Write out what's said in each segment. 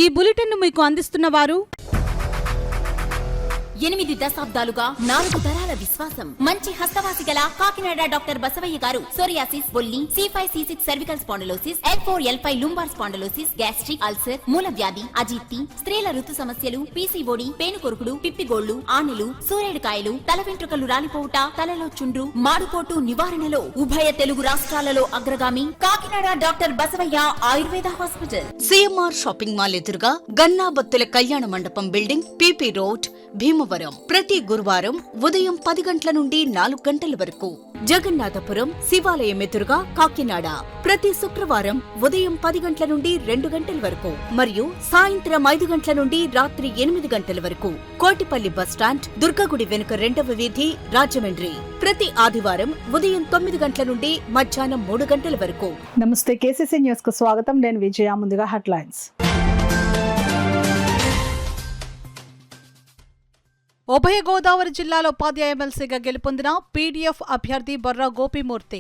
ఈ బులెటిన్ మీకు అందిస్తున్న వారు 8 దశాబ్దాలుగా 4 తరాల విశ్వాసం. మంచి హస్తవాసి గల కాకినాడ డాక్టర్ బసవయ్య గారు సోరియాసిస్, బొల్లి, C5, C6 cervical spondylosis, L4, L5 lumbar spondylosis, gastric ulcer, మూల వ్యాధి, అజీర్తి, స్త్రీల ఋతు సమస్యలు, PCOD, పేనుకొరుకుడు, పిప్పిగోళ్లు, ఆనెలు, సూరేడుకాయలు, తల వెంట్రుకలు రాలిపోవుట, తలలో చుండ్రు, మాడుకోటు నివారణలో ఉభయ తెలుగు రాష్ట్రాలలో అగ్రగామి Kakinada doctor Basavaiah Ayurveda hospital. CMR shopping mall ఎదురుగా గన్నాబత్తుల కళ్యాణ మండపం బిల్డింగ్, PP రోడ్, భీమవరం. ప్రతి గురువారం ఉదయం 10 గంటల నుండి 4 గంటల వరకు. జగన్నాథపురం శివాలయం ఎదురుగా కాకినాడ ప్రతి శుక్రవారం ఉదయం 10 గంటల నుండి 2 గంటల వరకు మరియు సాయంత్రం 5 గంటల నుండి రాత్రి 8 గంటల వరకు. కోటిపల్లి బస్టాండ్, దుర్గగుడి వెనుక 2వ వీధి, రాజమండ్రి. ప్రతి ఆదివారం ఉదయం 9 గంటల నుండి మధ్యాహ్నం 3 గంటల వరకు. నమస్తే, KCC న్యూస్ కు స్వాగతం. నేను విజయ. ముందుగా హెడ్లైన్స్. ఉభయ గోదావరి జిల్లాలో ఉపాధ్యాయ ఎమ్మెల్సీగా గెలుపొందిన PDF అభ్యర్థి బొర్రా గోపిమూర్తి.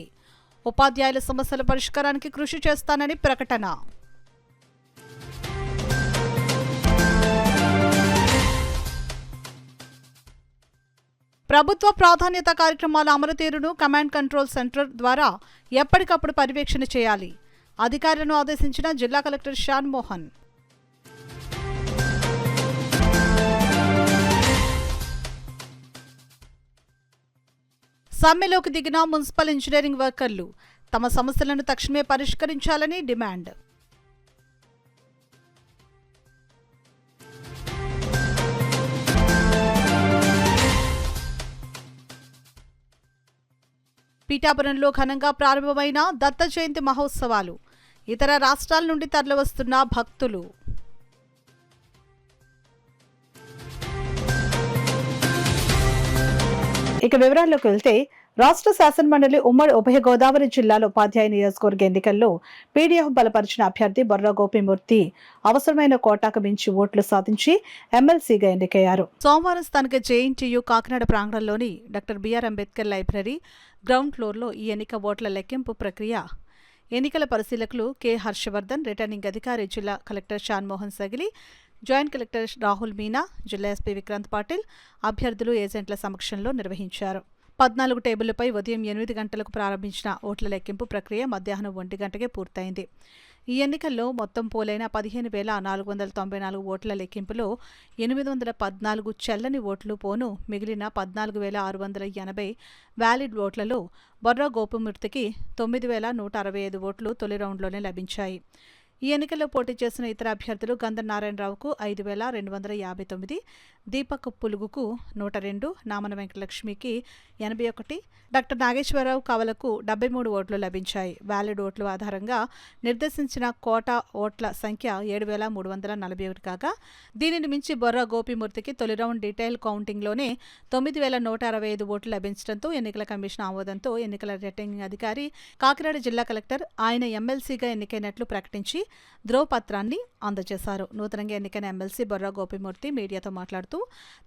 ఉపాధ్యాయుల సమస్యల పరిష్కారానికి కృషి చేస్తానని ప్రకటన. ప్రభుత్వ ప్రాధాన్యత కార్యక్రమాల అమలుతీరును కమాండ్ కంట్రోల్ సెంటర్ ద్వారా ఎప్పటికప్పుడు పర్యవేక్షణ చేయాలి. అధికారులను ఆదేశించిన జిల్లా కలెక్టర్ షాన్ మోహన్. సమ్మెలోకి దిగిన మున్సిపల్ ఇంజనీరింగ్ వర్కర్లు తమ సమస్యలను తక్షణమే పరిష్కరించాలని డిమాండ్. పీఠాపురంలో ఘనంగా ప్రారంభమైన దత్త జయంతి మహోత్సవాలు. ఇతర రాష్ట్రాల నుండి తరలివస్తున్న భక్తులు. ఇక వివరాల్లోకి వెళ్తే, రాష్ట్ర శాసనమండలి ఉమ్మడి ఉభయ గోదావరి జిల్లాలో ఉపాధ్యాయ నియోజకవర్గ ఎన్నికల్లో PDF బలపరిచిన అభ్యర్థి బొర్రా గోపిమూర్తి అవసరమైన కోటాకు మించి ఓట్లు సాధించి ఎమ్మెల్సీగా ఎన్నికయ్యారు. సోమవారం స్థానిక JNTU కాకినాడ ప్రాంగణంలోని doctor BR Ambedkar library ground ఫ్లోర్లో ఈ ఎన్నిక ఓట్ల లెక్కింపు ప్రక్రియ. ఎన్నికల పరిశీలకులు K. హర్షవర్ధన్, రిటర్నింగ్ అధికారి జిల్లా collector Shan Mohan Sagili, joint collector Rahul Meena, జిల్లా SP విక్రాంత్ పాటిల్ అభ్యర్థులు, ఏజెంట్ల సమక్షంలో నిర్వహించారు. 14 టేబుళ్లపై ఉదయం 8 గంటలకు ప్రారంభించిన ఓట్ల లెక్కింపు ప్రక్రియ మధ్యాహ్నం 1 గంటకే పూర్తయింది. ఈ ఎన్నికల్లో మొత్తం పోలైన 15,494 ఓట్ల లెక్కింపులో 814 చెల్లని ఓట్లు పోను మిగిలిన 14,680 వ్యాలిడ్ ఓట్లలో బొర్రా గోపిమూర్తికి 9,165 ఓట్లు తొలి రౌండ్లోనే లభించాయి. ఈ ఎన్నికల్లో పోటీ చేసిన ఇతర అభ్యర్థులు గంధం నారాయణరావుకు 5,259, దీపక్ పులుగుకు 102, నామన వెంకటలక్ష్మికి 81, డాక్టర్ నాగేశ్వరరావు కవలకు 73 ఓట్లు లభించాయి. వ్యాలిడ్ ఓట్ల ఆధారంగా నిర్దేశించిన కోటా ఓట్ల సంఖ్య 7,341 కాగా దీనిని మించి బొర్రా గోపిమూర్తికి తొలి రౌండ్ డీటెయిల్ కౌంటింగ్లోనే 9,165 ఓట్లు లభించడంతో ఎన్నికల కమిషన్ ఆమోదంతో ఎన్నికల రిటర్నింగ్ అధికారి కాకినాడ జిల్లా కలెక్టర్ ఆయన ఎమ్మెల్సీగా ఎన్నికైనట్లు ప్రకటించి ధ్రువపత్రాన్ని అందజేశారు. నూతనంగా ఎన్నికైన ఎమ్మెల్సీ బొర్రా గోపిమూర్తి మీడియాతో మాట్లాడుతూ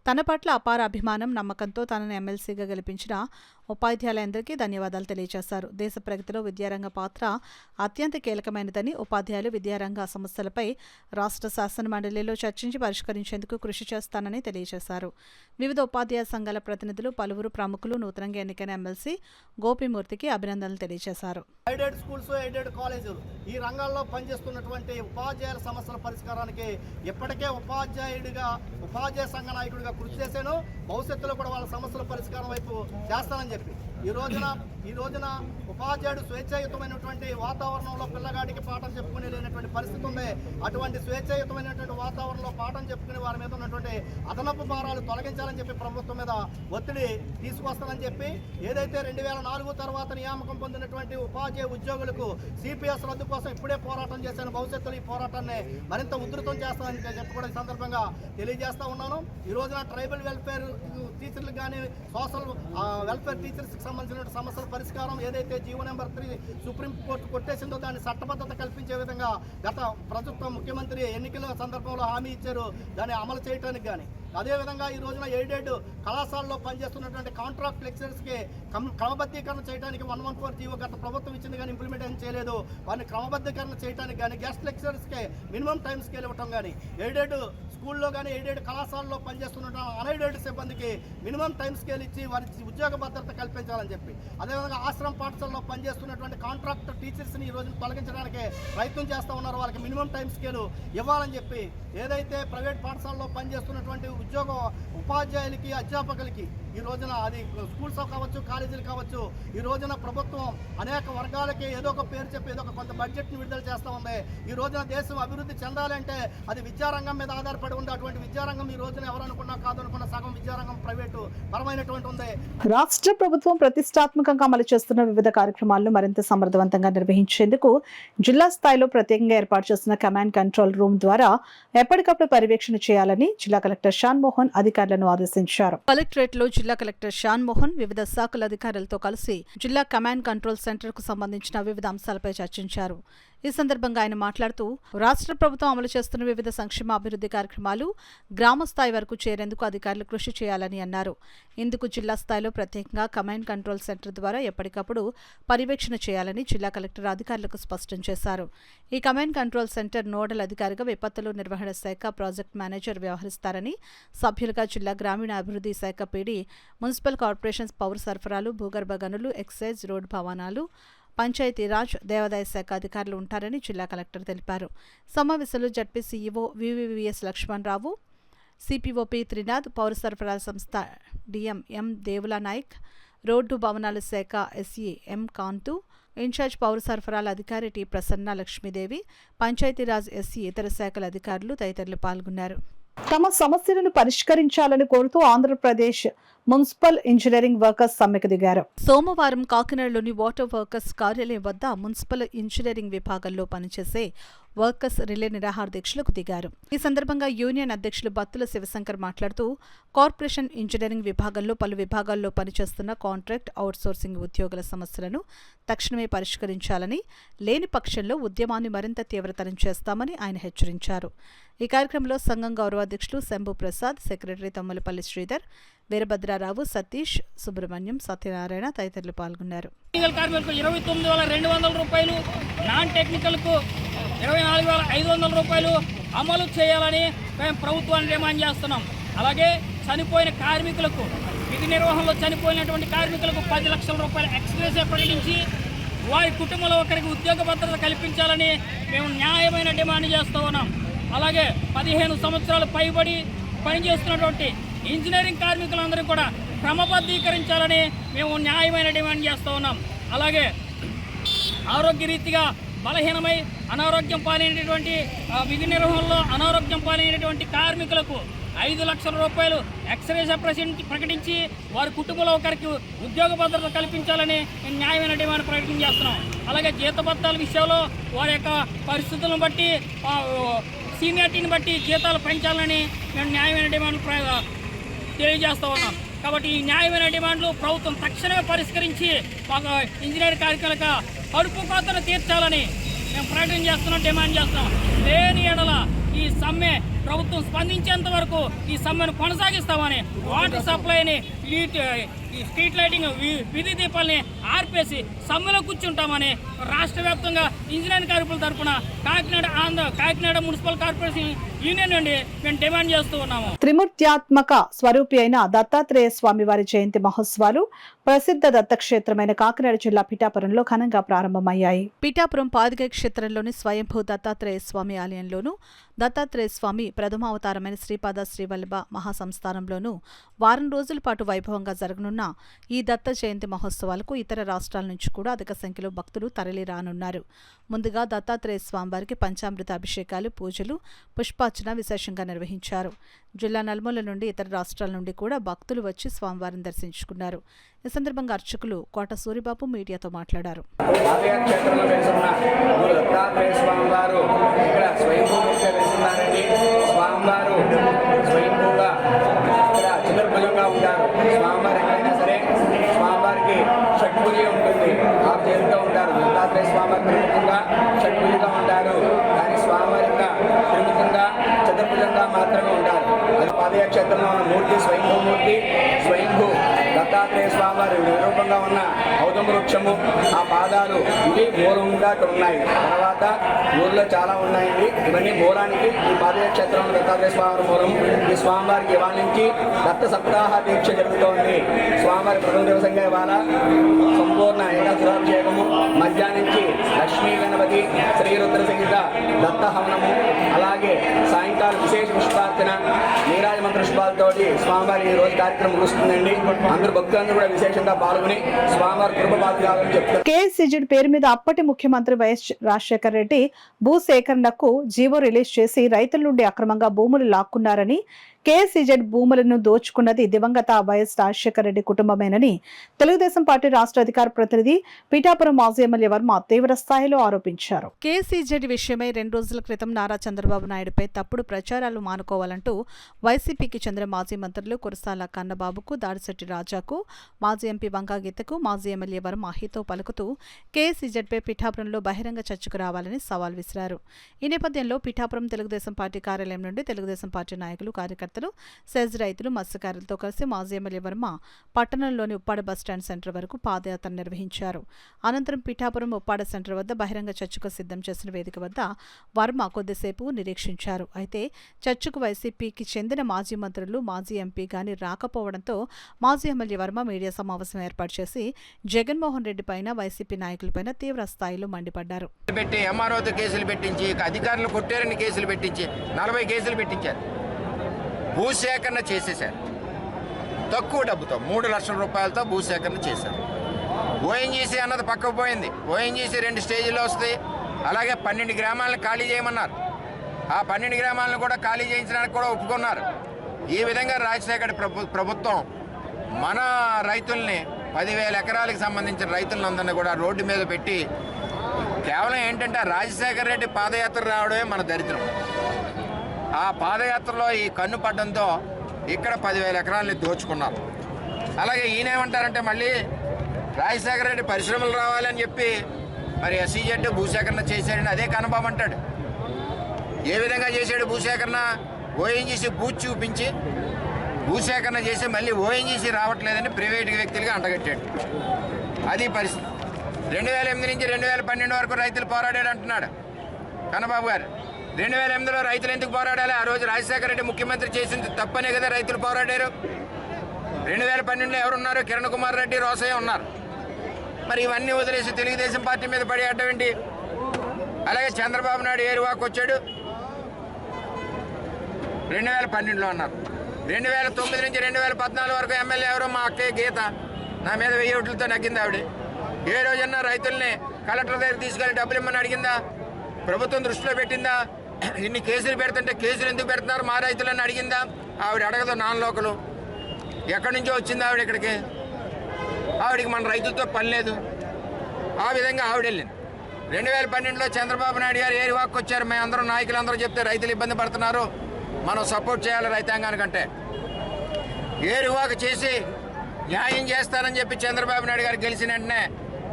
తన పట్ల అపార అభిమానం, నమ్మకంతో తనను ఎమ్మెల్సీగా గెలిపించిన ఉపాధ్యాయులందరికీ ధన్యవాదాలు తెలియజేశారు. దేశ ప్రగతిలో విద్యారంగ పాత్ర అత్యంత కీలకమైనదని, ఉపాధ్యాయులు విద్యారంగ సమస్యలపై రాష్ట్ర శాసన మండలిలో చర్చించి పరిష్కరించేందుకు కృషి చేస్తానని తెలియజేశారు. వివిధ ఉపాధ్యాయ సంఘాల ప్రతినిధులు, పలువురు ప్రముఖులు నూతనంగా ఎన్నికైన ఎమ్మెల్సీ గోపిమూర్తికి అభినందనలు తెలియజేశారు. ఎయిడెడ్ స్కూల్స్, ఎయిడెడ్ కాలేజీలు ఈ రంగాల్లో పనిచేస్తున్నటువంటి ఉపాధ్యాయుల సమస్యల పరిష్కారానికి ఇప్పటికే ఉపాధ్యాయ సంఘ నాయకుడిగా కృషి చేశాను. భవిష్యత్తులో కూడా వాళ్ళ సమస్యల పరిష్కారం వైపు చేస్తానని చెప్పి ఈ రోజున ఉపాధ్యాయుడు స్వేచ్ఛాయుతమైనటువంటి వాతావరణంలో పిల్లగాడికి పాఠం చెప్పుకునే లేనటువంటి పరిస్థితి ఉంది. అటువంటి స్వేచ్ఛాయుతమైనటువంటి వాతావరణంలో పాఠం చెప్పుకునే వారి మీద ఉన్నటువంటి అదనపు భారాలు తొలగించాలని చెప్పి ప్రభుత్వం మీద ఒత్తిడి తీసుకొస్తానని చెప్పి, ఏదైతే 2004 తర్వాత నియామకం పొందినటువంటి ఉపాధ్యాయ ఉద్యోగులకు CPS రద్దు కోసం ఇప్పుడే పోరాటం చేశాను. భవిష్యత్తులో ఈ పోరాటాన్ని మరింత ఉధృతం చేస్తానని చెప్పి కూడా ఈ సందర్భంగా తెలియజేస్తా ఉన్నాను. ఈ రోజున ట్రైబల్ వెల్ఫేర్ టీచర్లకు కానీ, సోషల్ వెల్ఫేర్ టీచర్స్కి సంబంధించిన సమస్యల పరిష్కారం ఏదైతే జీవో నెంబర్ 3 సుప్రీంకోర్టు కొట్టేసిందో దాన్ని చట్టబద్ధత కల్పించే విధంగా గత ప్రభుత్వం ముఖ్యమంత్రి ఎన్నికల సందర్భంలో హామీ ఇచ్చారు. దాన్ని అమలు చేయడానికి కానీ అదేవిధంగా ఈ రోజున ఎయిడెడ్ కళాశాలలో పనిచేస్తున్నటువంటి కాంట్రాక్ట్ లెక్చరర్స్కి క్రమబద్ధీకరణ చేయడానికి 114 జీవో గత ప్రభుత్వం ఇచ్చింది కానీ ఇంప్లిమెంటేషన్ చేయలేదు. వారిని క్రమబద్ధీకరణ చేయడానికి కానీ గెస్ట్ లెక్చరర్స్కి మినిమం టైం స్కేల్ ఇవ్వటం కానీ, ఎయిడెడ్ స్కూల్లో కానీ ఎయిడెడ్ కళాశాలలో పనిచేస్తున్న అన్ఎయిడెడ్ సిబ్బందికి మినిమం టైం స్కేల్ ఇచ్చి వారికి ఉద్యోగ భద్రత కల్పించాలని చెప్పి, అదేవిధంగా ఆశ్రమ పాఠశాలలో పనిచేస్తున్నటువంటి కాంట్రాక్ట్ టీచర్స్ని ఈ రోజున తొలగించడానికి ప్రయత్నం చేస్తూ ఉన్నారు. వాళ్ళకి మినిమం టైం స్కేల్ ఇవ్వాలని చెప్పి, ఏదైతే ప్రైవేట్ పాఠశాలలో పనిచేస్తున్నటువంటి ఉపాధ్యాయులకి అధ్యాపకులకి ఈ రోజున అది స్కూల్స్ కావచ్చు, కాలేజీలు కావచ్చు, ఈ రోజున ప్రభుత్వం అనేక వర్గాలకి ఏదో ఒక పేరు చెప్పి ఏదో ఒక కొంత బడ్జెట్ని విడుదల చేస్తూ ఉంది. ఈ రోజున దేశం అభివృద్ధి చెందాలంటే అది విద్యారంగం మీద ఆధారపడి ఉంది. అటువంటి విద్యారంగం ఈ రోజున ఎవరనుకున్నా కాదనుకున్నా సగం విద్యారంగం ప్రైవేటు పరమైనటువంటి ఉంది. రాష్ట్ర ప్రభుత్వం ప్రతిష్టాత్మకంగా అమలు చేస్తున్న వివిధ కార్యక్రమాలను మరింత సమర్థవంతంగా నిర్వహించేందుకు జిల్లా స్థాయిలో ప్రత్యేకంగా ఏర్పాటు చేసిన కమాండ్ కంట్రోల్ రూమ్ ద్వారా ఎప్పటికప్పుడు పర్యవేక్షణ చేయాలని జిల్లా కలెక్టర్ షాన్ మోహన్ అధికారులను ఆదేశించారు. కలెక్టరేట్లో జిల్లా కలెక్టర్ షాన్ మోహన్ వివిధ శాఖల అధికారులతో కలిసి జిల్లా కమాండ్ కంట్రోల్ సెంటర్ కు సంబంధించిన వివిధ అంశాలపై చర్చించారు. ఈ సందర్భంగా ఆయన మాట్లాడుతూ రాష్ట్ర ప్రభుత్వం అమలు చేస్తున్న వివిధ సంక్షేమ అభివృద్ధి కార్యక్రమాలు గ్రామ స్థాయి వరకు చేరేందుకు అధికారులు కృషి చేయాలని అన్నారు. ఇందుకు జిల్లా స్థాయిలో ప్రత్యేకంగా కమాండ్ కంట్రోల్ సెంటర్ ద్వారా ఎప్పటికప్పుడు పర్యవేక్షణ చేయాలని జిల్లా కలెక్టర్ అధికారులకు స్పష్టం చేశారు. ఈ కమాండ్ కంట్రోల్ సెంటర్ నోడల్ అధికారిగా విపత్తుల నిర్వహణ శాఖ ప్రాజెక్ట్ మేనేజర్ వ్యవహరిస్తారని, సభ్యులుగా జిల్లా గ్రామీణ అభివృద్ధి శాఖ పీడీ, మున్సిపల్ కార్పొరేషన్స్, పౌర సరఫరాలు, భూగర్భ గనులు, ఎక్సైజ్, రోడ్డు భవనాలు, పంచాయతీరాజ్, దేవాదాయ శాఖ అధికారులు ఉంటారని జిల్లా కలెక్టర్ తెలిపారు. సమావేశంలో ZP CEO VVVS Lakshmanarao, CPOP Trinath, పౌర సరఫరాల సంస్థ DM M Devula Naik, road భవనాల శాఖ ఎస్ఈ ఎం కాంతు, ఇన్ఛార్జ్ పౌర సరఫరాల అధికారి టి ప్రసన్న లక్ష్మీదేవి, పంచాయతీరాజ్ ఎస్ఈ, ఇతర శాఖల అధికారులు తదితరులు పాల్గొన్నారు. తమ సమస్యలను పరిష్కరించాలని కోరుతూ ఆంధ్రప్రదేశ్ మున్సిపల్ ఇంజనీరింగ్ వర్కర్స్ సమ్మెకు దిగారు. సోమవారం కాకినాడలోని వాటర్ వర్కర్స్ కార్యాలయం వద్ద మున్సిపల్ ఇంజనీరింగ్ విభాగంలో పనిచేసే వర్కర్స్ రిలే నిరాహార దీక్షలకు దిగారు. ఈ సందర్భంగా యూనియన్ అధ్యక్షులు బత్తుల శివశంకర్ మాట్లాడుతూ కార్పొరేషన్ ఇంజనీరింగ్ విభాగంలో పలు విభాగాల్లో పనిచేస్తున్న కాంట్రాక్ట్ అవుట్సోర్సింగ్ ఉద్యోగుల సమస్యలను తక్షణమే పరిష్కరించాలని, లేని పక్షంలో ఉద్యమాన్ని మరింత తీవ్రతరం చేస్తామని ఆయన హెచ్చరించారు. ఈ కార్యక్రమంలో సంఘం గౌరవాధ్యక్షులు శంభు ప్రసాద్, సెక్రటరీ తమ్మలపల్లి శ్రీధర్, వీరభద్రారావు, సతీష్, సుబ్రహ్మణ్యం, సత్యనారాయణ తదితరులు పాల్గొన్నారు. కార్మికులకు 29,200 రూపాయలు, నాన్ టెక్నికల్కు 24,500 రూపాయలు అమలు చేయాలని మేము ప్రభుత్వాన్ని డిమాండ్ చేస్తున్నాం. అలాగే చనిపోయిన కార్మికులకు, విధి నిర్వహణలో చనిపోయినటువంటి కార్మికులకు 10 లక్షల రూపాయలు ఎక్స్గ్రేషియా ప్రకటించి వారి కుటుంబంలో ఒకరికి ఉద్యోగ భద్రత కల్పించాలని మేము న్యాయమైన డిమాండ్ చేస్తూ ఉన్నాం. అలాగే 15 సంవత్సరాలు పైబడి పనిచేస్తున్నటువంటి ఇంజనీరింగ్ కార్మికులందరూ కూడా క్రమబద్ధీకరించాలని మేము న్యాయమైన డిమాండ్ చేస్తూ ఉన్నాం. అలాగే ఆరోగ్యరీతిగా బలహీనమై అనారోగ్యం పాలైనటువంటి విధి నిర్వహణలో అనారోగ్యం పాలైనటువంటి కార్మికులకు 5 లక్షల రూపాయలు ఎక్స్గ్రేషియా ప్రకటించి వారి కుటుంబంలో ఒకరికి ఉద్యోగ భద్రత కల్పించాలని న్యాయమైన డిమాండ్ ప్రకటన చేస్తున్నాం. అలాగే జీతభత్యాల విషయంలో వారి యొక్క పరిస్థితులను బట్టి, సీనియారిటీని బట్టి జీతాలు పెంచాలని మేము న్యాయమైన డిమాండ్ తెలియజేస్తూ ఉన్నాం. కాబట్టి ఈ న్యాయమైన డిమాండ్లు ప్రభుత్వం తక్షణమే పరిష్కరించి మాకు ఇంజనీరింగ్ కార్మికులకు కడుపు కోతను తీర్చాలని మేము ప్రకటన చేస్తున్నాం, డిమాండ్ చేస్తున్నాం. లేని ఎడల ఈ సమ్మె ప్రభుత్వం స్పందించేంత వరకు ఈ సమ్మెను కొనసాగిస్తామని, వాటర్ సప్లైని, ఈ స్ట్రీట్ లైటింగ్, విధి దీపాలని ఆర్పేసి సమ్మెలో కూర్చుంటామని రాష్ట్ర వ్యాప్తంగా ఇంజనీరింగ్ కార్మికుల తరఫున కాకినాడ మున్సిపల్ కార్పొరేషన్ యూనియన్ నుండి మేము డిమాండ్ చేస్తూ ఉన్నాము. త్రిమూర్త్యాత్మక స్వరూపి అయిన దత్తాత్రేయ స్వామి వారి జయంతి మహోత్సవాలు ప్రసిద్ధ దత్తక్షేత్రమైన కాకినాడ జిల్లా పిఠాపురంలో ఘనంగా ప్రారంభమయ్యాయి. పిఠాపురం పాదిక క్షేత్రంలోని స్వయంభూ దత్తాత్రేయ స్వామి ఆలయంలోనూ, దత్తాత్రేయ స్వామి ప్రథమావతారమైన శ్రీపాద శ్రీవల్లభ మహాసంస్థానంలోనూ వారం రోజుల పాటు వైభవంగా జరగనున్న ఈ దత్త జయంతి మహోత్సవాలకు ఇతర రాష్ట్రాల నుంచి కూడా అధిక సంఖ్యలో భక్తులు తరలిరానున్నారు. ముందుగా దత్తాత్రేయ స్వామివారికి పంచామృత అభిషేకాలు, పూజలు, పుష్పార్చన విశేషంగా నిర్వహించారు. జిల్లా నలుమూల నుండి ఇతర రాష్ట్రాల నుండి కూడా భక్తులు వచ్చి స్వామివారిని దర్శించుకున్నారు. ఈ సందర్భంగా అర్చకులు కోట సూరిబాబు మీడియాతో మాట్లాడారు. స్వామివారికి షట్భుజ ఉంటుంది, 6 చేతులతో ఉంటారు. దత్తాత్రేయ స్వామివారి ప్రముఖంగా షట్భుజగా ఉంటారు, కానీ స్వామివారి ప్రముఖంగా చతుర్భుజ విధంగా మాత్రమే ఉంటారు. అది పాదయాక్షేత్రంలో ఉన్న మూర్తి స్వయంభూ దత్తాత్రేయ స్వామి వారి నిరూపంగా ఉన్న ఔదమ వృక్షము, ఆ పాదాలు ఇవి మూలంగా ఉన్నాయి. తర్వాత ఊర్లో చాలా ఉన్నాయండి. ఇవన్నీ మూలానికి ఈ పాదయాక్షేత్రంలో దత్తాత్రేయ స్వామి మూలం. ఈ స్వామివారికి ఇవాళ నుంచి దత్త సప్తాహ దీక్ష జరుగుతోంది. స్వామివారి ప్రథమ దివసంగా ఇవాళ సంపూర్ణ ఏకాగ్రాభిషేకము, మధ్యాహ్నం నుంచి లక్ష్మీ గణపతి శ్రీరుద్ర సహిత దత్త హవనము, అలాగే సాయంకాలం విశేష పుష్పార్చన నీరాజ మంత్ర పుష్పాలతోటి స్వామివారి ఈ రోజు కార్యక్రమం ముగుస్తుందండి. అందరూ భక్తులందరూ కూడా విశేషంగా పాల్గొని స్వామివారి కృపపాత్రాలను చెప్తారు. కేఎస్సీజెడ్ పేరు మీద అప్పటి ముఖ్యమంత్రి వైఎస్ రాజశేఖర రెడ్డి భూసేకరణకు జీవో రిలీజ్ చేసి రైతుల నుండి అక్రమంగా భూములు లాక్కున్నారని, కేఎస్సీజెడ్ భూములను దోచుకున్నది దివంగత వైఎస్ రాజశేఖర రెడ్డి కుటుంబమేనని తెలుగుదేశం పార్టీ రాష్ట్ర అధికార ప్రతినిధి పిఠాపురం మాజీ ఎమ్మెల్యే వర్మ తీవ్ర స్థాయిలో ఆరోపించారు. కేసీజెడ్ విషయమై 2 రోజుల క్రితం నారా చంద్రబాబు నాయుడుపై తప్పుడు ప్రచారాలు మానుకోవాలంటూ వైసీపీకి చెందిన మాజీ మంత్రులు కురసాల కన్నబాబుకు, దాడిశెట్టి రాజాకు, మాజీ ఎంపీ వంగాగీతకు మాజీ ఎమ్మెల్యే వర్మ హితో పలుకుతూ కేసీజెడ్పై పిఠాపురంలో బహిరంగ చర్చకు రావాలని సవాల్ విసిరారు. ఈ నేపథ్యంలో పిఠాపురం తెలుగుదేశం పార్టీ కార్యాలయం నుండి తెలుగుదేశం పార్టీ నాయకులు, కార్యకర్తలు, సెజ్ రైతులు, మత్స్యకారులతో కలిసి మాజీ ఎమ్మెల్యే వర్మ పట్టణంలోని ఉప్పాడ బస్టాండ్ సెంటర్ వరకు పాదయాత్ర నిర్వహించారు. అనంతరం పిఠాపురం ఉప్పాడ సెంటర్ వద్ద బహిరంగ చర్చకు సిద్ధం చేసిన వేదిక వద్ద వర్మ కొద్దిసేపు నిరీక్షించారు. అయితే చర్చకు వైసీపీకి చెందిన మాజీ మంత్రులు, మాజీ ఎంపీ గాని రాకపోవడంతో మాజీ ఎమ్మెల్యే వర్మ మీడియా సమావేశం ఏర్పాటు చేసి జగన్మోహన్ రెడ్డి పైన, వైసీపీ నాయకులపైన తీవ్ర స్థాయిలో మండిపడ్డారు. ఎంఆర్ఓతో కేసులు పెట్టించి, అధికారులు కొట్టారని కేసులు పెట్టించి 40 కేసులు పెట్టించారు. భూసేకరణ చేసేశారు. తక్కువ డబ్బుతో 3 లక్షల రూపాయలతో భూసేకరణ చేశారు. ఓఎన్జీసీ అన్నది పక్కకు పోయింది. ఓఎన్జీసీ 2 స్టేజీల్లో వస్తాయి. అలాగే 12 గ్రామాలను ఖాళీ చేయమన్నారు. ఆ 12 గ్రామాలను కూడా ఖాళీ చేయించడానికి కూడా ఒప్పుకున్నారు. ఈ విధంగా రాజశేఖర ప్రభుత్వం మన రైతుల్ని 10,000 ఎకరాలకు సంబంధించిన రైతులందరినీ కూడా రోడ్డు మీద పెట్టి, కేవలం ఏంటంటే రాజశేఖర రెడ్డి పాదయాత్ర రావడమే మన దరిద్రం. ఆ పాదయాత్రలో ఈ కన్ను పడ్డంతో ఇక్కడ 10,000 ఎకరాలని దోచుకున్నారు. అలాగే ఈయనేమంటారంటే మళ్ళీ రాజశేఖర రెడ్డి పరిశ్రమలు రావాలని చెప్పి మరి ఎస్సీజెడ్ భూసేకరణ చేశాడని అదే కన్నబాబు అంటాడు. ఏ విధంగా చేశాడు భూసేకరణ? ఓఎన్జీసీ బూత్ చూపించి భూసేకరణ చేసి మళ్ళీ ఓఎన్జీసీ రావట్లేదని ప్రైవేటు వ్యక్తులుగా అంటగట్టాడు. అది పరిస్థితి. 2008 నుంచి 2012 వరకు రైతులు పోరాడాడు అంటున్నాడు కన్నబాబు గారు. 2008లో రైతులు ఎందుకు పోరాడాలి? ఆ రోజు రాజశేఖర రెడ్డి ముఖ్యమంత్రి చేసింది తప్పనే కదా రైతులు పోరాడారు. 2012లో ఎవరున్నారు? కిరణ్ కుమార్ రెడ్డి, రోసయ్య ఉన్నారు. మరి ఇవన్నీ వదిలేసి తెలుగుదేశం పార్టీ మీద పడి అడ్డం ఏంటి? అలాగే చంద్రబాబు నాయుడు ఏరువాకు వచ్చాడు 2012లో అన్నారు. 2009 నుంచి 2014 వరకు ఎమ్మెల్యే ఎవరో మా అక్కయ్య గీత, నా మీద 1000 ఓట్లతో నగ్గింది ఆవిడ. ఏ రోజన్నా రైతుల్ని కలెక్టర్ దగ్గర తీసుకెళ్ళి డబ్బులు ఇమ్మని అడిగిందా? ప్రభుత్వం దృష్టిలో పెట్టిందా? ఇన్ని కేసులు పెడుతుంటే కేసులు ఎందుకు పెడుతున్నారు మా రైతులని అడిగిందా? ఆవిడ అడగదు. నాన్ లోకలు ఎక్కడి నుంచో వచ్చింది ఆవిడ ఇక్కడికి. ఆవిడికి మన రైతులతో పని లేదు. ఆ విధంగా ఆవిడ వెళ్ళింది. 2012లో చంద్రబాబు నాయుడు గారు ఏరివాకు వచ్చారు. మేమందరం నాయకులందరూ చెప్తే రైతులు ఇబ్బంది పడుతున్నారు, మనం సపోర్ట్ చేయాలి రైతాంగానికంటే. ఏరివాకు చేసి న్యాయం చేస్తానని చెప్పి చంద్రబాబు నాయుడు గారు గెలిచిన వెంటనే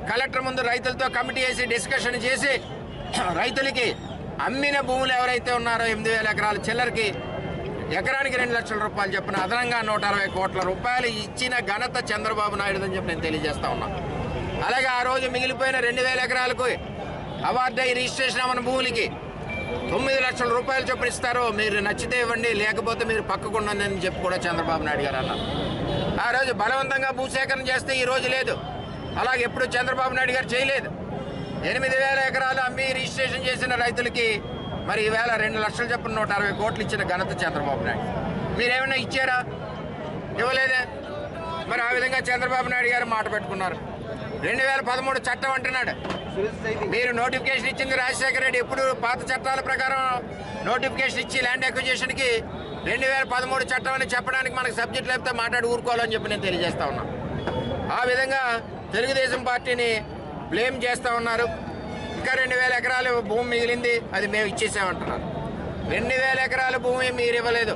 కలెక్టర్ ముందు రైతులతో కమిటీ వేసి డిస్కషన్ చేసి రైతులకి అమ్మిన భూములు ఎవరైతే ఉన్నారో 8,000 ఎకరాల చిల్లరికి ఎకరానికి 2 లక్షల రూపాయలు చెప్పిన అదనంగా 160 కోట్ల రూపాయలు ఇచ్చిన ఘనత చంద్రబాబు నాయుడు అని చెప్పి నేను తెలియజేస్తా ఉన్నాను. అలాగే ఆ రోజు మిగిలిపోయిన 2,000 ఎకరాలకు అవార్డు అయి రిజిస్ట్రేషన్ అవ్వని భూములకి 9 లక్షల రూపాయలు చొప్పున ఇస్తారు. మీరు నచ్చితే ఇవ్వండి, లేకపోతే మీరు పక్కకుండండి అని చెప్పి కూడా చంద్రబాబు నాయుడు గారు అన్నారు. ఆ రోజు బలవంతంగా భూసేకరణ చేస్తే ఈ రోజు లేదు. అలాగే ఎప్పుడు చంద్రబాబు నాయుడు గారు చేయలేదు. 8,000 ఎకరాలు అమ్మి రిజిస్ట్రేషన్ చేసిన రైతులకి మరి ఈవేళ 2 లక్షలు చొప్పున 160 కోట్లు ఇచ్చిన ఘనత చంద్రబాబు నాయుడు. మీరేమైనా ఇచ్చారా? ఇవ్వలేదే. మరి ఆ విధంగా చంద్రబాబు నాయుడు గారు మాట పెట్టుకున్నారు. 2013 చట్టం అంటున్నాడు. మీరు నోటిఫికేషన్ ఇచ్చింది రాజశేఖర రెడ్డి. ఎప్పుడు పాత చట్టాల ప్రకారం నోటిఫికేషన్ ఇచ్చి ల్యాండ్ అక్విజిషన్కి 2013 చట్టం అని చెప్పడానికి మనకు సబ్జెక్ట్ లేకపోతే మాట్లాడి ఊరుకోవాలని చెప్పి నేను తెలియజేస్తా ఉన్నాను. ఆ విధంగా తెలుగుదేశం పార్టీని బ్లేమ్ చేస్తూ ఉన్నారు. ఇంకా 2,000 ఎకరాలు భూమి మిగిలింది, అది మేము ఇచ్చేసామంటున్నారు. 2,000 ఎకరాల భూమి మీరు ఇవ్వలేదు.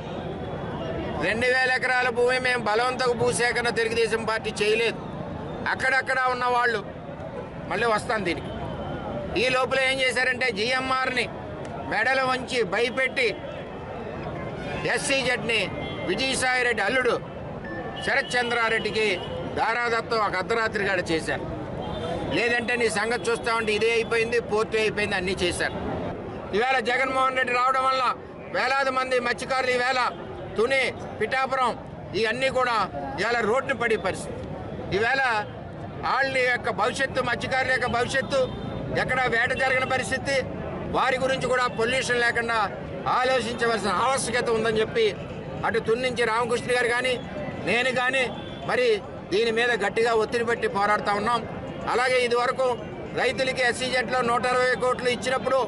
2,000 ఎకరాల భూమి మేము బలవంతకు భూసేకరణ తెలుగుదేశం పార్టీ చేయలేదు. అక్కడక్కడ ఉన్న వాళ్ళు మళ్ళీ వస్తాను దీనికి. ఈ లోపల ఏం చేశారంటే జిఎంఆర్ని మెడలు వంచి భయపెట్టి SCZని విజయసాయిరెడ్డి అల్లుడు శరత్ చంద్రారెడ్డికి దారాదత్తం ఒక అర్ధరాత్రి గడ చేశారు. లేదంటే నీ సంగతి చూస్తా ఉంటే ఇదే అయిపోయింది, పూర్తి అయిపోయింది, అన్నీ చేశారు. ఈవేళ జగన్మోహన్ రెడ్డి రావడం వల్ల వేలాది మంది మత్స్యకారులు ఈవేళ తుని, పిఠాపురం ఇవన్నీ కూడా ఇవాళ రోడ్డున పడే పరిస్థితి. ఈవేళ వాళ్ళ యొక్క భవిష్యత్తు, మత్స్యకారుల యొక్క భవిష్యత్తు, ఎక్కడ వేట జరిగిన పరిస్థితి, వారి గురించి కూడా పొల్యూషన్ లేకుండా ఆలోచించవలసిన ఆవశ్యకత ఉందని చెప్పి అటు తుని నుంచి రామకృష్ణ గారు కానీ నేను కానీ మరి దీని మీద గట్టిగా ఒత్తిడి పెట్టి పోరాడుతూ ఉన్నాం. అలాగే ఇదివరకు రైతులకి SCZలో 160 కోట్లు ఇచ్చినప్పుడు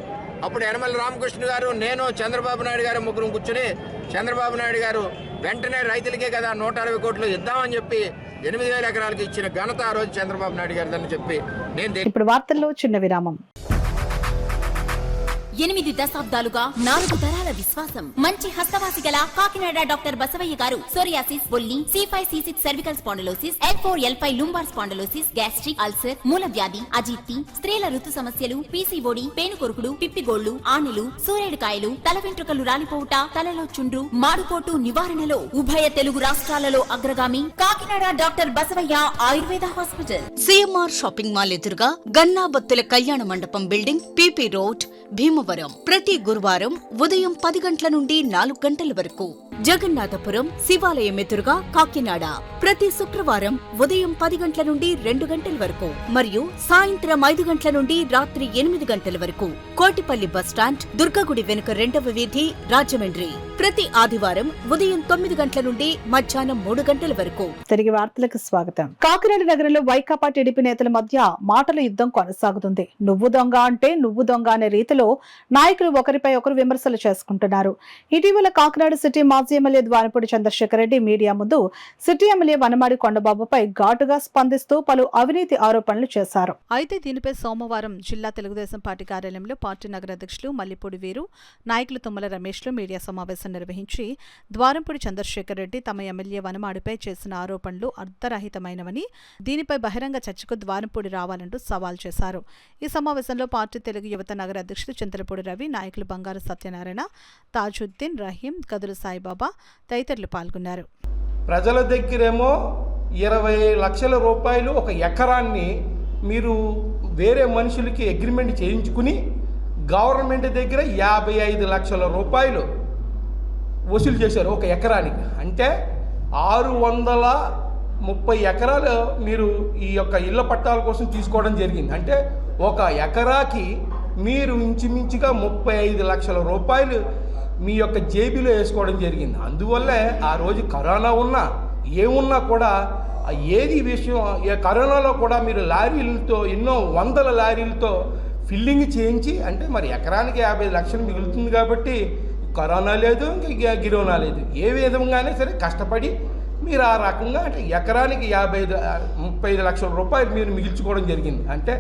అప్పుడు యనమల రామకృష్ణ గారు, నేను, చంద్రబాబు నాయుడు గారు ముగ్గురు కూర్చుని చంద్రబాబు నాయుడు గారు వెంటనే రైతులకే కదా 160 కోట్లు ఇద్దామని చెప్పి 8,000 ఎకరాలకు ఇచ్చిన ఘనత ఆ రోజు చంద్రబాబు నాయుడు గారు అని చెప్పి నేను. ఇప్పుడు వార్తల్లో చిన్న విరామం. 8 దశాబ్దాలుగా 4 తరాల విశ్వాసం. మంచి హస్తవాసి గల కాకినాడ డాక్టర్ బసవయ్య గారు సోరియాసిస్, బొల్లి, C5, C6 cervical spondylosis, L4, L5 lumbar spondylosis, gastric ulcer, మూల వ్యాధి, అజీర్తి, స్త్రీల ఋతు సమస్యలు, PCOD, పేనుకొరుకుడు, పిప్పిగోళ్లు, ఆనెలు, సూరేడుకాయలు, తల వెంట్రుకలు రాలిపోవుట, తలలో చుండ్రు, మాడుకోటు నివారణలో ఉభయ తెలుగు రాష్ట్రాలలో అగ్రగామి Kakinada doctor Basavaiah Ayurveda hospital. CMR shopping mall ఎదురుగా గన్నాబత్తుల కళ్యాణ మండపం బిల్డింగ్, PP రోడ్, భీమవరం. ప్రతి గురువారం ఉదయం 10 గంటల నుండి 4 గంటల వరకు. జగన్నాథపురం శివాలయం ఎదురుగా కాకినాడ ప్రతి శుక్రవారం ఉదయం 10 గంటల నుండి 2 గంటల వరకు మరియు సాయంత్రం 5 గంటల నుండి రాత్రి 8 గంటల వరకు. కోటిపల్లి బస్టాండ్, దుర్గగుడి వెనుక 2వ వీధి, రాజమండ్రి ప్రతి ఆదివారం ఉదయం 9 గంటల నుండి మధ్యాహ్నం 3 గంటల వరకు. తిరిగి వార్తలకు స్వాగతం. కాకినాడ నగరంలో వైకాపా టీడీపీ నేతల మధ్య మాటల యుద్ధం కొనసాగుతుంది. నువ్వు దొంగ అంటే నువ్వు దొంగ అనే రీతిలో నాయకులు ఒకరిపై ఒకరు విమర్శలు చేసుకుంటున్నారు. ఇటీవల కాకినాడ సిటీ మాజీ ఎమ్మెల్యే ద్వారపూడి చంద్రశేఖర్ రెడ్డి మీడియా ముందు సిటీ ఎమ్మెల్యే వనమాడి కొండబాబుపై ఘాటుగా స్పందిస్తూ పలు అవినీతి ఆరోపణలు చేశారు. అయితే దీనిపై సోమవారం జిల్లా తెలుగుదేశం పార్టీ కార్యాలయంలో పార్టీ నగర అధ్యక్షులు మల్లిపూడి వీరు, నాయకులు తుమ్మల రమేష్లు మీడియా సమావేశం నిర్వహించి ద్వారంపూడి చంద్రశేఖర్ రెడ్డి తమ ఎమ్మెల్యే వనమాడిపై చేసిన ఆరోపణలు అర్థరహితమైనవని, దీనిపై బహిరంగ చర్చకు ద్వారంపూడి రావాలంటూ సవాల్ చేశారు. ఈ సమావేశంలో పార్టీ తెలుగు యువత నగర అధ్యక్షులు చింతలపూడి రవి, నాయకులు బంగారు సత్యనారాయణ, తాజుద్దీన్, రహీం, కదురు సాయిబాబా తదితరులు పాల్గొన్నారు. ప్రజల దగ్గరేమో 20 లక్షల రూపాయలు ఒక ఎకరాన్ని మీరు వేరే మనుషులకి అగ్రిమెంట్ చేయించుకుని గవర్నమెంట్ దగ్గర 55 లక్షల రూపాయలు వసూలు చేశారు ఒక ఎకరానికి. అంటే 630 ఎకరాలు మీరు ఈ యొక్క ఇళ్ల పట్టాల కోసం తీసుకోవడం జరిగింది. అంటే ఒక ఎకరాకి మీరు ఇంచుమించుగా 35 లక్షల రూపాయలు మీ యొక్క జేబీలో వేసుకోవడం జరిగింది. అందువల్లే ఆ రోజు కరోనా ఉన్నా ఏమున్నా కూడా ఏది విషయం, కరోనాలో కూడా మీరు లారీలతో ఎన్నో వందల లారీలతో ఫిల్లింగ్ చేయించి, అంటే మరి ఎకరానికి 50 లక్షలు మిగులుతుంది కాబట్టి కరోనా లేదు, ఇంకా గిరోనా లేదు, ఏ విధంగానే సరే కష్టపడి మీరు ఆ రకంగా అంటే ఎకరానికి 35 లక్షల రూపాయలు మీరు మిగిల్చుకోవడం జరిగింది. అంటే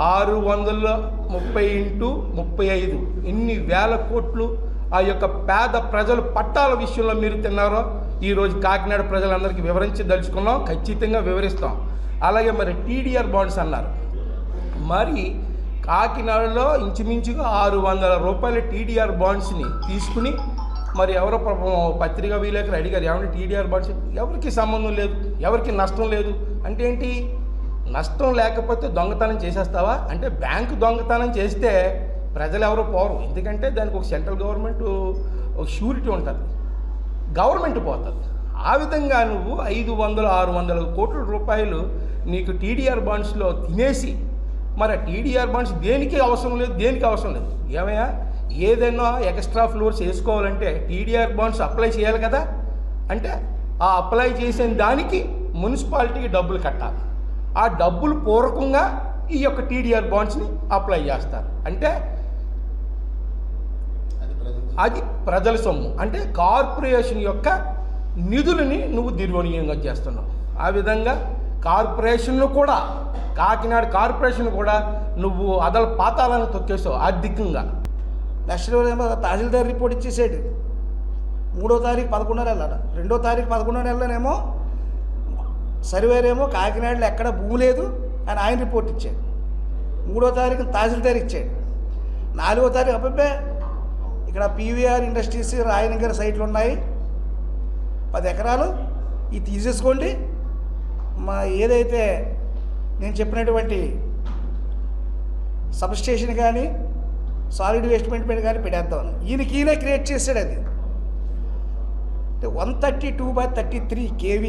630 ఇంటూ 35 ఎన్ని వేల కోట్లు ఆ యొక్క పేద ప్రజలు పట్టాల విషయంలో మీరు తిన్నారో ఈరోజు కాకినాడ ప్రజలందరికీ వివరించదలుచుకున్నాం, ఖచ్చితంగా వివరిస్తాం. అలాగే మరి TDR బాండ్స్ అన్నారు. మరి కాకినాడలో ఇంచుమించుగా 600 రూపాయల TDR బాండ్స్ని తీసుకుని మరి ఎవరో పత్రికా విలేకరు అడిగారు, ఏమంటే TDR బాండ్స్ ఎవరికి సంబంధం లేదు, ఎవరికి నష్టం లేదు అంటే ఏంటి? నష్టం లేకపోతే దొంగతనం చేసేస్తావా అంటే? బ్యాంకు దొంగతనం చేస్తే ప్రజలు ఎవరో పోరు, ఎందుకంటే దానికి ఒక సెంట్రల్ గవర్నమెంట్ ఒక షూరిటీ ఉంటుంది, గవర్నమెంట్ పోతుంది. ఆ విధంగా నువ్వు 500-600 కోట్ల రూపాయలు నీకు TDR బాండ్స్లో తినేసి, మరి ఆ TDR బాండ్స్ దేనికి అవసరం లేదు, దేనికి అవసరం లేదు. ఏమయ్యా, ఏదైనా ఎక్స్ట్రా ఫ్లోర్స్ వేసుకోవాలంటే TDR బాండ్స్ అప్లై చేయాలి కదా. అంటే ఆ అప్లై చేసిన దానికి మున్సిపాలిటీకి డబ్బులు కట్టాలి. ఆ డబ్బులు పూర్వకంగా ఈ యొక్క TDR బాండ్స్ని అప్లై చేస్తారు. అంటే అది ప్రజల సొమ్ము, అంటే కార్పొరేషన్ యొక్క నిధులని నువ్వు దుర్వినియోగం చేస్తున్నావు. ఆ విధంగా కార్పొరేషన్ను కూడా, కాకినాడ కార్పొరేషన్ కూడా నువ్వు అదల పాతాలను తొక్కేసావు ఆర్థికంగా. నెక్స్ట్ ఏమో తహసీల్దార్ రిపోర్ట్ ఇచ్చేసాడు. 3వ తారీఖు 11వ నెల, 2వ తారీఖు 11వ నెలలోనేమో సర్వేర్ ఏమో కాకినాడలో ఎక్కడ భూమి లేదు అని ఆయన రిపోర్ట్ ఇచ్చాడు. 3వ తారీఖు తహసీల్దార్ ఇచ్చాడు. 4వ తారీఖు అబ్బాయి ఇక్కడ పీవీఆర్ ఇండస్ట్రీస్ రాయనగర్ సైట్లు ఉన్నాయి, 10 ఎకరాలు ఇది తీసేసుకోండి. మా ఏదైతే నేను చెప్పినటువంటి సబ్స్టేషన్ కానీ సాలిడ్ వేస్ట్ మేనేజ్మెంట్ కానీ పెట్టేద్దామని ఈయనే క్రియేట్ చేశాడు. అది 132/33 kV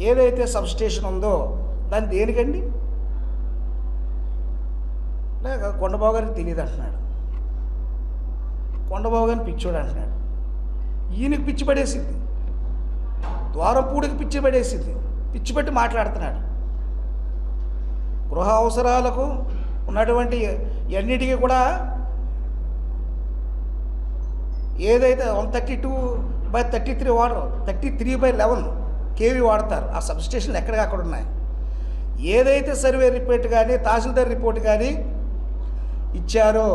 ఏదైతే సబ్స్టేషన్ ఉందో దాన్ని దేనికండి? లేక కొండబాబు గారికి తెలియదు అంటున్నాడు, కొండబాబు గారిని పిచ్చోడు అంటున్నాడు. ఈయనకి పిచ్చి పడేసింది, ద్వారంపూడికి పిచ్చి పడేసింది, పిచ్చి పెట్టి మాట్లాడుతున్నాడు. గృహ అవసరాలకు ఉన్నటువంటి అన్నిటికీ కూడా ఏదైతే 132/33 వాడరు, 33/11 kV వాడతారు. ఆ సబ్స్టేషన్లు ఎక్కడికి అక్కడ ఉన్నాయి. ఏదైతే సర్వే రిపోర్ట్ కానీ తహసీల్దార్ రిపోర్ట్ కానీ ఇచ్చారో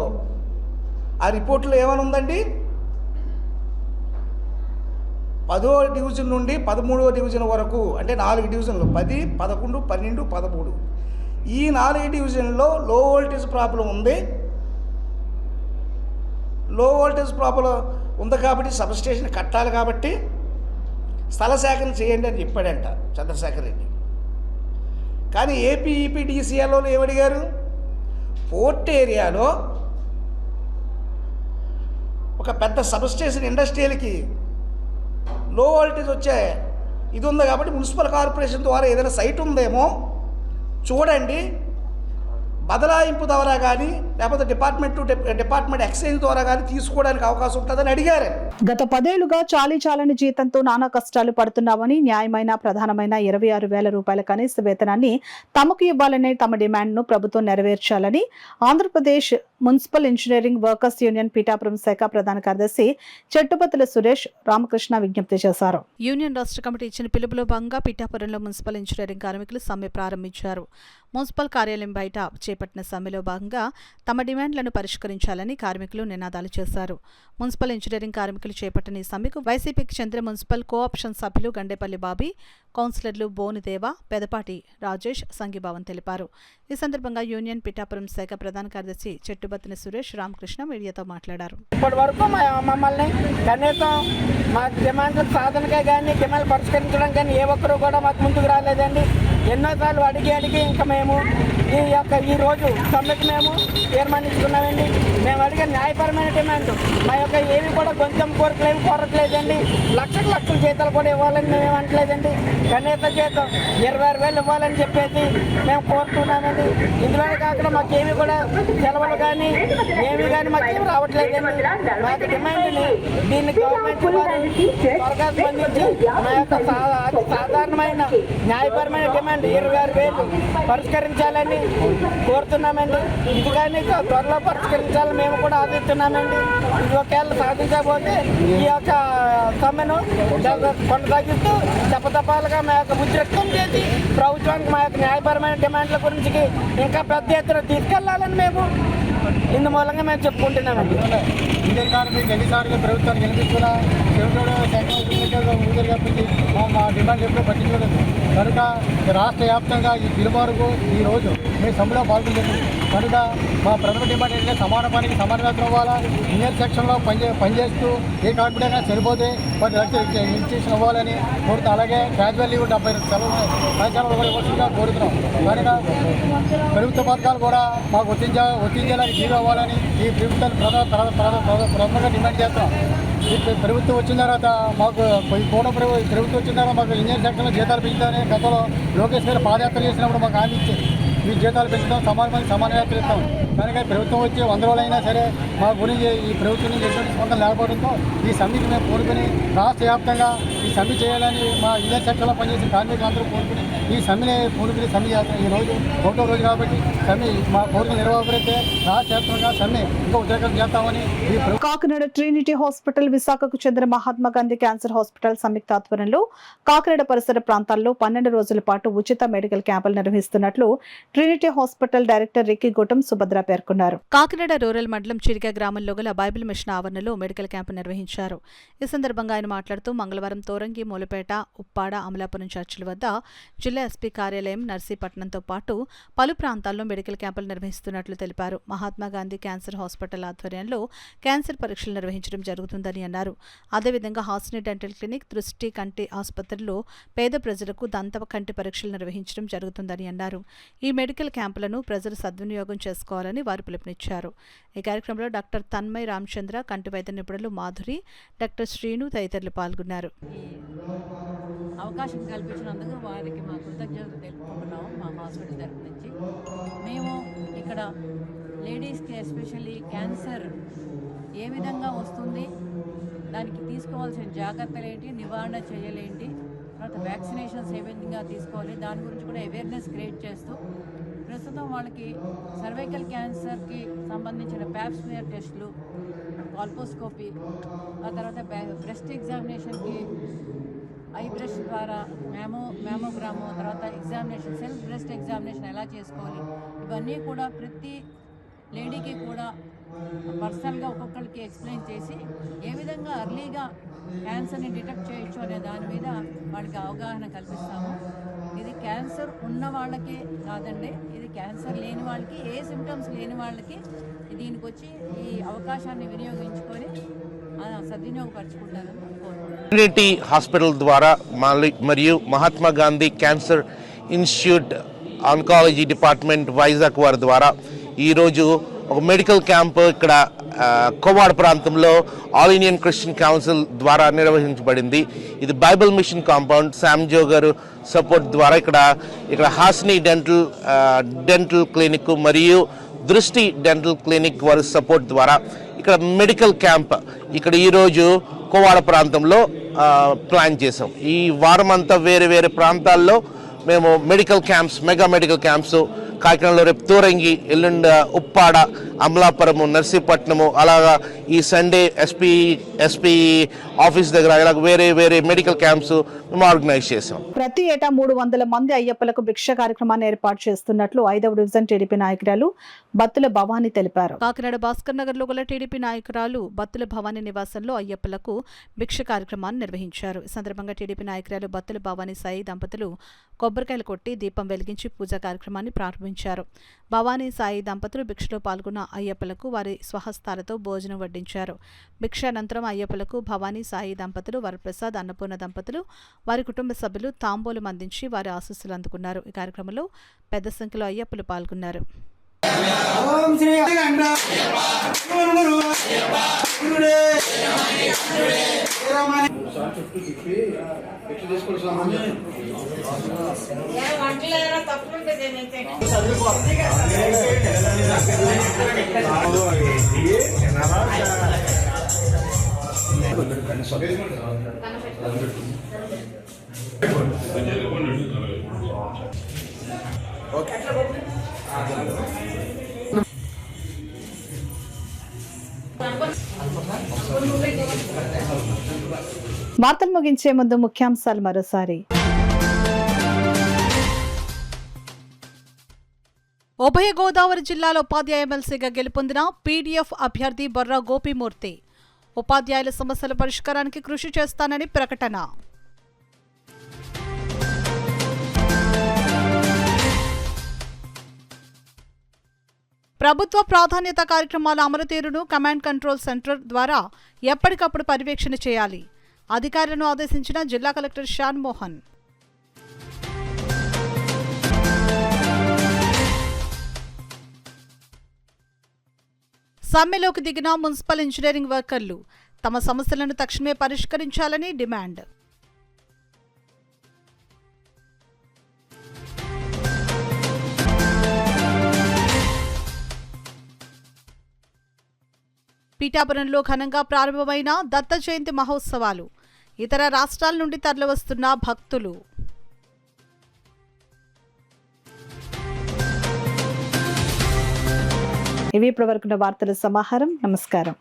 ఆ రిపోర్ట్లో ఏమైనా ఉందండి? 10వ డివిజన్ నుండి 13వ డివిజన్ వరకు, అంటే 4 డివిజన్లు 10, 11, 12, 13. ఈ 4 డివిజన్లో లో వోల్టేజ్ ప్రాబ్లం ఉంది. లో వోల్టేజ్ ప్రాబ్లం ఉంది కాబట్టి సబ్స్టేషన్ కట్టాలి కాబట్టి స్థల సేకరణ చేయండి అని చెప్పాడంట చంద్రశేఖర్ రెడ్డి. కానీ ఏపీ ఈపీడీసీఎల్లో ఏమడిగారు? పోర్ట్ ఏరియాలో ఒక పెద్ద సబ్స్టేషన్ ఇండస్ట్రియల్కి లో వోల్టేజ్ వచ్చే ఇది ఉంది కాబట్టి మున్సిపల్ కార్పొరేషన్ ద్వారా ఏదైనా సైట్ ఉందేమో చూడండి, బదలాయింపు ద్వారా కానీ లేకపోతే డిపార్ట్మెంట్ ఎక్స్చేంజ్ ద్వారా కానీ తీసుకోవడానికి అవకాశం ఉంటుందని అడిగారు. గత 10 ఏళ్లుగా చాలని జీతంతో నానా కష్టాలు పడుతున్నామని, న్యాయమైన ప్రధానమైన 26,000 రూపాయల కనీస వేతనాన్ని తమకు ఇవ్వాలనే తమ డిమాండ్ను ప్రభుత్వం నెరవేర్చాలని Andhra Pradesh municipal engineering workers union Pithapuram శాఖ ప్రధాన కార్యదర్శి చెట్టుపతుల సురేష్ రామకృష్ణ విజ్ఞప్తి చేశారు. యూనియన్ రాష్ట్ర కమిటీ ఇచ్చిన పిలుపులో భాగంగా పిఠాపురంలో మున్సిపల్ ఇంజనీరింగ్ కార్మికులు సమ్మె ప్రారంభించారు. మున్సిపల్ కార్యాలయం బయట చేపట్టిన సమ్మెలో భాగంగా తమ డిమాండ్లను పరిష్కరించాలని కార్మికులు నినాదాలు చేశారు. మున్సిపల్ ఇంజనీరింగ్ కార్మికులు చేపట్టిన ఈ సమ్మెకు వైసీపీకి చెందిన మున్సిపల్ కోఆప్షన్ సభ్యులు గండేపల్లి బాబీ, కౌన్సిలర్లు బోనిదేవ, పెదపాటి రాజేష్ సంఘీభావం తెలిపారు. ఈ సందర్భంగా యూనియన్ పిఠాపురం శాఖ ప్రధాన కార్యదర్శి చెట్టుబత్తిన సురేష్ రామకృష్ణ మీడియాతో మాట్లాడారు. ఇప్పటి వరకు మమ్మల్ని కనీసం మా డిమాండ్ల సాధనకే కానీ డిమాండ్లు పరిష్కరించడం కానీ ఏ ఒక్కరూ కూడా మాకు ముందుకు రాలేదండి. ఎన్నోసార్లు అడిగి ఇంకా మేము ఈ రోజు సమ్మెకు మేము తీర్మానించుకున్నామండి. మేము అడిగే న్యాయపరమైన డిమాండ్ మా యొక్క ఏవి కూడా కొంచెం కోరట్లేదండి. లక్షల జీతాలు కూడా ఇవ్వాలని మేము అనట్లేదండి. కనీస జీతం 26,000 ఇవ్వాలని చెప్పేసి మేము కోరుతున్నామండి. ఇందులోనే కాకుండా మాకేమి కూడా సెలవులు కానీ ఏమి కానీ మాకేమి రావట్లేదండి. మా యొక్క డిమాండ్ని దీన్ని గవర్నమెంట్ త్వరగా స్పందించి మా యొక్క సాధారణమైన న్యాయపరమైన డిమాండ్ 26,000 పరిష్కరించాలని కోరుతున్నామండి. ఇది కానీ త్వరలో పరిష్కరించాలని మేము కూడా ఆశిస్తున్నామండి. ఇది ఒకవేళ సాధించకపోతే ఈ యొక్క సమ్మెను కొనసాగిస్తూ దప్పదప్పాలుగా మా యొక్క ఉద్రిక్తం చేసి ప్రభుత్వానికి మా యొక్క న్యాయపరమైన డిమాండ్ల గురించి ఇంకా పెద్ద ఎత్తున తీసుకెళ్లాలని మేము ఇందు మూలంగా మేము చెప్పుకుంటున్నామండి. ఇండియన్ కార్మికులు ఎన్నిసార్లు ప్రభుత్వాన్ని గెలిపిస్తున్నా ఊదరు కాబట్టి మా డిమాండ్ ఎప్పుడూ పట్టించుకోలేదు. కనుక రాష్ట్ర వ్యాప్తంగా ఈ పిలుమారుకు ఈరోజు మేము సమ్మెలో పాల్గొలేదు. కనుక మా ప్రథమ డిమాండ్ ఏంటంటే సమాన పనికి సమాన వేతనం ఇవ్వాలా. ఇంజనీర్ సెక్షన్లో పనిచేస్తూ ఏ కార్మికుడైనా సరిపోతే 10 లక్షలు ఇన్స్టిట్యూషన్ ఇవ్వాలని కోరుతాం. అలాగే గ్రాడ్యువల్ లీవ్ 70 సెలవులు కూడా ఇవ్వాల్సిందిగా కోరుతున్నాం. కనుక ప్రభుత్వ పథకాలు కూడా మాకు వర్తించేలా జీరో అవ్వాలని ఈ ప్రభుత్వాన్ని ప్రథమంగా డిమాండ్ చేస్తాం. ఈ ప్రభుత్వం వచ్చిన తర్వాత మాకు ప్రభుత్వం వచ్చిన తర్వాత మాకు ఇంజనీర్ సెక్షన్లో జీతాలు పెంచుతామని గతంలో లోకేష్ గారు పాదయాత్ర చేసినప్పుడు మాకు హామీ ఇచ్చి ఈ జీతాలు పెంచుతాం, సమాన యాత్ర ఇస్తాం. కనుక ప్రభుత్వం వచ్చి 100 రోజులైనా సరే మా గురించి ఈ ప్రభుత్వం నుంచి ఎటువంటి స్పందన లేకపోవడంతో ఈ సమ్మెకి మేము కోరుకుని రాష్ట్ర వ్యాప్తంగా ఈ సమ్మె చేయాలని మా ఇంజనీర్ సెక్షన్లో పనిచేసిన కార్మికులందరూ కోరుకుని ఈ సమ్మెని పూనుకుని సమ్మె చేస్తాం. ఈ రోజు 1వ రోజు కాబట్టి సమ్మె మా కోరికలు నిర్వహిస్తే రాష్ట్ర వ్యాప్తంగా సమ్మె ఇంకా ఉద్యోగం చేస్తామని కాకినాడ ట్రినిటీ హాస్పిటల్, విశాఖకు చెందిన మహాత్మా గాంధీ క్యాన్సర్ హాస్పిటల్ సంయుక్త ఆధ్వర్యంలో కాకినాడ పరిసర ప్రాంతాల్లో 12 రోజుల పాటు ఉచిత మెడికల్ క్యాంపులు నిర్వహిస్తున్నట్లు Trinity hospital director Ricky Gautam Subhadra పేర్కొన్నారు. కాకినాడ రూరల్ మండలం చిరిక గ్రామంలో గల బైబిల్ మిషన్ ఆవరణలో మెడికల్ క్యాంపు నిర్వహించారు. ఈ సందర్భంగా ఆయన మాట్లాడుతూ మంగళవారం తోరంగి, మూలపేట, ఉప్పాడ, అమలాపురం చర్చిల వద్ద జిల్లా ఎస్పీ కార్యాలయం, నర్సీపట్నంతో పాటు పలు ప్రాంతాల్లో మెడికల్ క్యాంపులు నిర్వహిస్తున్నట్లు తెలిపారు. మహాత్మాగాంధీ క్యాన్సర్ హాస్పిటల్ ఆధ్వర్యంలో క్యాన్సర్ పరీక్షలు నిర్వహించడం జరుగుతుందని అన్నారు. అదేవిధంగా హాస్ని డెంటల్ క్లినిక్, దృష్టి కంటి ఆసుపత్రుల్లో పేద ప్రజలకు దంత కంటి పరీక్షలు నిర్వహించడం జరుగుతుందని అన్నారు. ఈ మెడికల్ క్యాంపులను ప్రజలు సద్వినియోగం చేసుకోవాలని వారు పిలుపునిచ్చారు. ఈ కార్యక్రమంలో డాక్టర్ తన్మయ్ రామచంద్ర, కంటి వైద్య నిపుణులు మాధురి, డాక్టర్ శ్రీను తదితరులు పాల్గొన్నారు. అవకాశం కల్పించినందుకు వారికి మా కృతజ్ఞతలు తెలుపుకుంటున్నాము. మా హాస్పిటల్ తరఫు నుంచి మేము ఇక్కడ లేడీస్కి ఎస్పెషల్లీ క్యాన్సర్ ఏ విధంగా వస్తుంది, దానికి తీసుకోవాల్సిన జాగ్రత్తలు ఏంటి, నివారణ చేయలేంటి, తర్వాత వ్యాక్సినేషన్స్ ఏ విధంగా తీసుకోవాలి, దాని గురించి కూడా అవేర్నెస్ క్రియేట్ చేస్తూ ప్రస్తుతం వాళ్ళకి సర్వైకల్ క్యాన్సర్కి సంబంధించిన ప్యాప్స్మియర్ టెస్టులు, కాల్పోస్కోపీ, ఆ తర్వాత బ్రెస్ట్ ఎగ్జామినేషన్కి ఐ బ్రష్ ద్వారా మ్యామోగ్రాము, తర్వాత ఎగ్జామినేషన్, సెల్ఫ్ బ్రెస్ట్ ఎగ్జామినేషన్ ఎలా చేసుకోవాలి, ఇవన్నీ కూడా ప్రతి లేడీకి కూడా పర్సనల్గా ఒక్కొక్కరికి ఎక్స్ప్లెయిన్ చేసి ఏ విధంగా అర్లీగా క్యాన్సర్ని డిటెక్ట్ చేయొచ్చు అనే దాని మీద వాళ్ళకి అవగాహన కల్పిస్తాము. ఇది క్యాన్సర్ ఉన్న వాళ్ళకి కాదండి, ఇది క్యాన్సర్ లేని వాళ్ళకి, ఏ సిమ్టమ్స్ లేని వాళ్ళకి దీనికి వచ్చి ఈ అవకాశాన్ని వినియోగించుకొని సద్వినియోగపరచుకుంటారని కోరుకుంటున్నాను. ట్రినిటీ హాస్పిటల్ ద్వారా మరియు Mahatma Gandhi cancer institute oncology department Vizag వారి ద్వారా ఈరోజు ఒక మెడికల్ క్యాంప్ ఇక్కడ కోవాడ ప్రాంతంలో ఆల్ ఇండియన్ క్రిస్టియన్ కౌన్సిల్ ద్వారా నిర్వహించబడింది. ఇది బైబిల్ మిషన్ కాంపౌండ్ శామ్జో గారు సపోర్ట్ ద్వారా ఇక్కడ హాస్ని డెంటల్ క్లినిక్ మరియు దృష్టి డెంటల్ క్లినిక్ వారి సపోర్ట్ ద్వారా ఇక్కడ మెడికల్ క్యాంప్ ఇక్కడ ఈరోజు కోవాడ ప్రాంతంలో ప్లాన్ చేసాం. ఈ వారం అంతా వేరే వేరే ప్రాంతాల్లో మేము medical camps, mega medical camps కాకినాడలో రేపు తోరంగి, ఎల్లుండ ఉప్పాడ, అమలాపురము, నర్సీపట్నము, అలాగా ఈ సండే ఎస్పీ ఆఫీస్ దగ్గర ఇలా వేరే వేరే మెడికల్ క్యాంప్స్ మేము ఆర్గనైజ్ చేసాం. ప్రతి ఏటా 300 మంది అయ్యప్పలకు భిక్ష కార్యక్రమాన్ని ఏర్పాటు చేస్తున్నట్లు 5వ డివిజన్ టీడీపీ నాయకురాలు బత్తుల భవానీ తెలిపారు. కాకినాడ భాస్కర్ నగర్ లో గల టీడీపీ నాయకురాలు బత్తుల భవానీ నివాసంలో అయ్యప్పలకు భిక్ష కార్యక్రమాన్ని నిర్వహించారు. ఈ సందర్భంగా టీడీపీ నాయకురాలు బత్తుల భవానీ సాయి దంపతులు కొబ్బరికాయలు కొట్టి దీపం వెలిగించి పూజా కార్యక్రమాన్ని ప్రారంభించారు. భవానీ సాయి దంపతులు భిక్షలో పాల్గొన్న అయ్యప్పలకు వారి స్వహస్తాలతో భోజనం వడ్డించారు. భిక్ష అనంతరం అయ్యప్పలకు భవానీ సాయి దంపతులు, వరప్రసాద్, అన్నపూర్ణ దంపతులు, వారి కుటుంబ సభ్యులు తాంబూలం అందించి వారి ఆశీస్సులు అందుకున్నారు. ఈ కార్యక్రమంలో పెద్ద సంఖ్యలో అయ్యప్పలు పాల్గొన్నారు. వార్తలు ముగించే ముందు ముఖ్యాంశాలు మరోసారి. ఉభయ గోదావరి జిల్లాలో ఉపాధ్యాయ ఎమ్మెల్సీగా గెలుపొందిన పీడీఎఫ్ అభ్యర్థి బొర్రా గోపీమూర్తి. ఉపాధ్యాయుల సమస్యల పరిష్కారానికి కృషి చేస్తానని ప్రకటన. ప్రభుత్వ ప్రాధాన్యత కార్యక్రమాల అమలు తీరును కమాండ్ కంట్రోల్ సెంటర్ ద్వారా ఎప్పటికప్పుడు పర్యవేక్షణ చేయాలి. అధికారులను ఆదేశించిన జిల్లా కలెక్టర్ షాన్ మోహన్. సమ్మెలోకి దిగిన మున్సిపల్ ఇంజనీరింగ్ వర్కర్లు తమ సమస్యలను తక్షణమే పరిష్కరించాలని డిమాండ్. పీఠాపురంలో ఘనంగా ప్రారంభమైన దత్త జయంతి మహోత్సవాలు. ఇతర రాష్ట్రాల నుండి తరలివస్తున్న భక్తులు. ఇవి ఇప్పటివరకున్న వార్తల సమాహారం. నమస్కారం.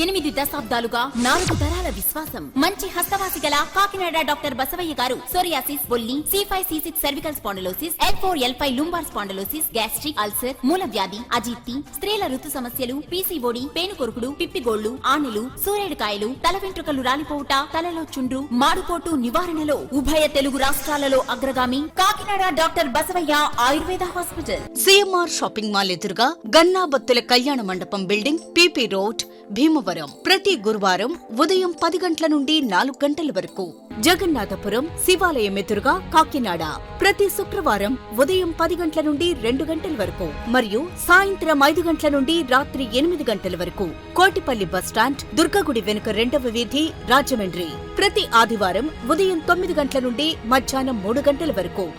8 దశాబ్దాలుగా 4 తరాల విశ్వాసం. మంచి హస్తవాసి గల కాకినాడ డాక్టర్ బసవయ్య గారు సోరియాసిస్, బొల్లి, C5C6 cervical spondylosis, L4L5 lumbar spondylosis, gastric ulcer, మూల వ్యాధి, అజీర్తి, స్త్రీల ఋతు సమస్యలు, PCOD, పేనుకొరుకుడు, పిప్పిగోళ్లు, ఆనెలు, సూరేడుకాయలు, తల వెంట్రుకలు రాలిపోవుట, తలలో చుండ్రు, మాడుపోటు నివారణలో ఉభయ తెలుగు రాష్ట్రాలలో అగ్రగామి Kakinada doctor Basavaiah Ayurveda hospital. CMR shopping mall ఎదురుగా గన్నాబత్తుల కళ్యాణ మండపం బిల్డింగ్, PP రోడ్, భీమవరం. ప్రతి గురువారం ఉదయం 10 గంటల నుండి 4 గంటల వరకు. జగన్నాథపురం శివాలయం ఎదురుగా కాకినాడ ప్రతి శుక్రవారం ఉదయం 10 గంటల నుండి 2 గంటల వరకు మరియు సాయంత్రం 5 గంటల నుండి రాత్రి 8 గంటల వరకు. కోటిపల్లి బస్టాండ్, దుర్గగుడి వెనుక 2వ వీధి, రాజమండ్రి. ప్రతి ఆదివారం ఉదయం 9 గంటల నుండి మధ్యాహ్నం 3 గంటల వరకు.